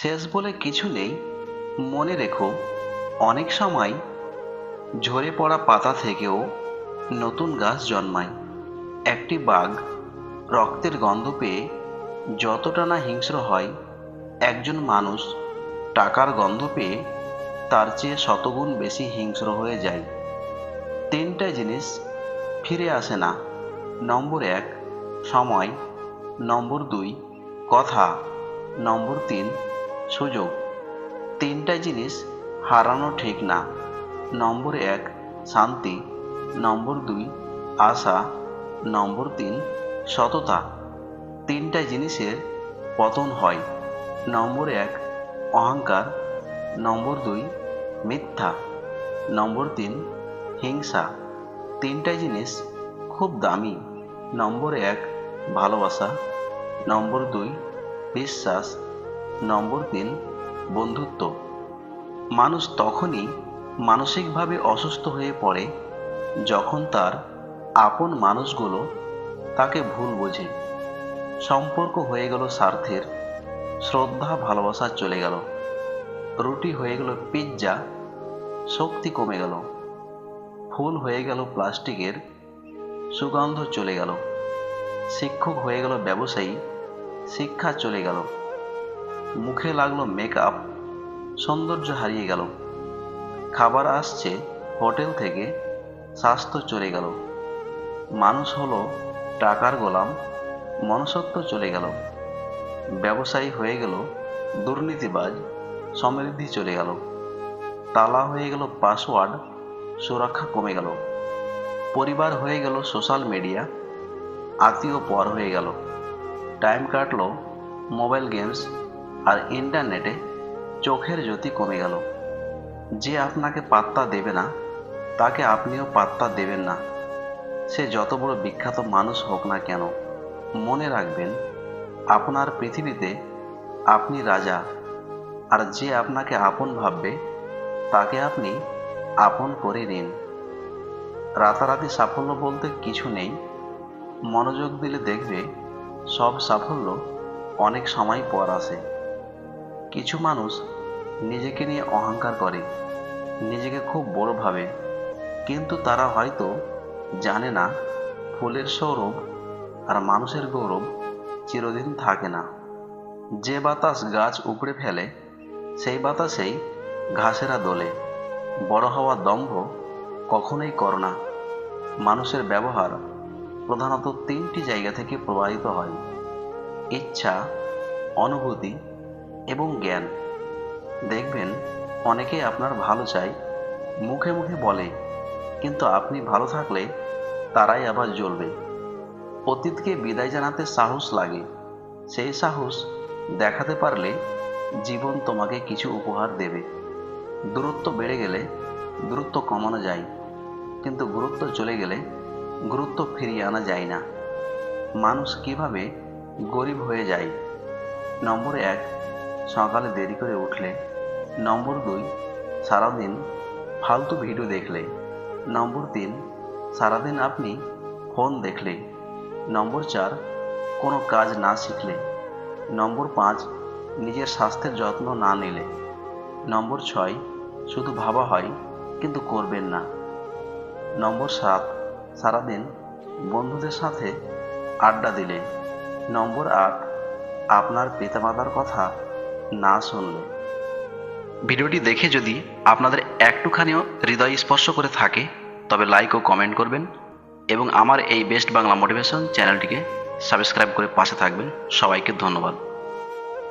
শেষ বলে কিছু নেই। মনে রেখো, অনেক সময় ঝরে পড়া পাতা থেকেও নতুন গাছ জন্মায়। একটি বাঘ রক্তের গন্ধ পেয়ে যতটা না হিংস্র হয়, একজন মানুষ টাকার গন্ধ পেয়ে তার চেয়ে শতগুণ বেশি হিংস্র হয়ে যায়। তিনটা জিনিস ফিরে আসে না। নম্বর 1 সময়, নম্বর 2 কথা, নম্বর 3 সুযোগ। তিনটা জিনিস হারানো ঠিক না। নম্বর 1 শান্তি, নম্বর 2 আশা, নম্বর 3 সততা। তিনটা জিনিসের পতন হয়। নম্বর 1 অহংকার, নম্বর 2 মিথ্যা, নম্বর 3 হিংসা। তিনটা জিনিস খুব দামি। নম্বর 1 ভালোবাসা, নম্বর 2 বিশ্বাস, নম্বর 3 বন্ধুত্ব। মানুষ তখনই মানসিকভাবে অসুস্থ হয়ে পড়ে যখন তার আপন মানুষগুলো তাকে ভুল বোঝে। সম্পর্ক হয়ে গেল স্বার্থের, শ্রদ্ধা ভালোবাসা চলে গেল, রুটি হয়ে গেল পিৎজা, শক্তি কমে গেল, ফুল হয়ে গেল প্লাস্টিকের, সুগন্ধ চলে গেল, শিক্ষক হয়ে গেল ব্যবসায়ী, শিক্ষা চলে গেল, মুখে লাগলো মেকআপ, সৌন্দর্য হারিয়ে গেল, খাবার আসছে হোটেল থেকে, স্বাস্থ্য চলে গেল। মানুষ হলো টাকার গোলাম, মনুষ্যত্ব চলে গেল। ব্যবসায়ী হয়ে গেল দুর্নীতিবাজ, সমৃদ্ধি চলে গেল। তালা হয়ে গেল পাসওয়ার্ড, সুরক্ষা কমে গেল। পরিবার হয়ে গেল সোশ্যাল মিডিয়া, আত্মীয় পর হয়ে গেল। টাইম কাটলো মোবাইল গেমস আর ইন্টারনেটে, চোখের জ্যোতি কমে গেল। যে আপনাকে পাত্তা দেবে না, তাকে আপনিও পাত্তা দেবেন না, সে যত বড় বিখ্যাত মানুষ হোক না কেন। মনে রাখবেন, আপনার পৃথিবীতে আপনি রাজা, আর যে আপনাকে আপন ভাববে তাকে আপনি আপন করে নিন। রাতারাতি সাফল্য বলতে কিছু নেই। মনোযোগ দিলে দেখবে সব সাফল্য অনেক সময় পর আসে। কিছু মানুষ নিজেকে নিয়ে অহংকার করে, নিজেকে খুব বড় ভাবে, কিন্তু তারা হয়তো জানে না ফুলের সৌরভ আর মানুষের গৌরব চিরদিন থাকে না। যে বাতাস গাছ উপড়ে ফেলে, সেই বাতাসেই ঘাসেরা দোলে। বড় হওয়ার দম্ভ কখনোই করো না। মানুষের ব্যবহার প্রধানত তিনটি জায়গা থেকে প্রবাহিত হয়: ইচ্ছা, অনুভূতি এবং জ্ঞান। দেখবেন অনেকেই আপনার ভালো চায়, মুখে মুখে বলে, কিন্তু আপনি ভালো থাকলে তারাই আবার জ্বলবে। অতীতকে বিদায় জানাতে সাহস লাগে। সেই সাহস দেখাতে পারলে জীবন তোমাকে কিছু উপহার দেবে। দূরত্ব বেড়ে গেলে দূরত্ব কমানো যায়, কিন্তু গুরুত্ব চলে গেলে গুরুত্ব ফিরিয়ে আনা যায় না। মানুষ কিভাবে গরিব হয়ে যায়? নম্বর 1 সকালে দেরি করে উঠলে, নম্বর 2 সারাদিন ফালতু ভিডিও দেখলে, নম্বর 3 সারাদিন আপনি ফোন দেখলে, নম্বর 4 কোনো কাজ না শিখলে, নম্বর 5 নিজের স্বাস্থ্যের যত্ন না নিলে, নম্বর 6 শুধু ভাবা হয় কিন্তু করবেন না, নম্বর 7 সারাদিন বন্ধুদের সাথে আড্ডা দিলে, নম্বর 8 আপনার পিতামাতার কথা না শুনলে। ভিডিওটি দেখে যদি আপনাদের একটুখানিও হৃদয় স্পর্শ করে থাকে, তবে লাইক ও কমেন্ট করবেন এবং আমার এই বেস্ট বাংলা মোটিভেশন চ্যানেলটিকে সাবস্ক্রাইব করে পাশে থাকবেন। সবাইকে ধন্যবাদ।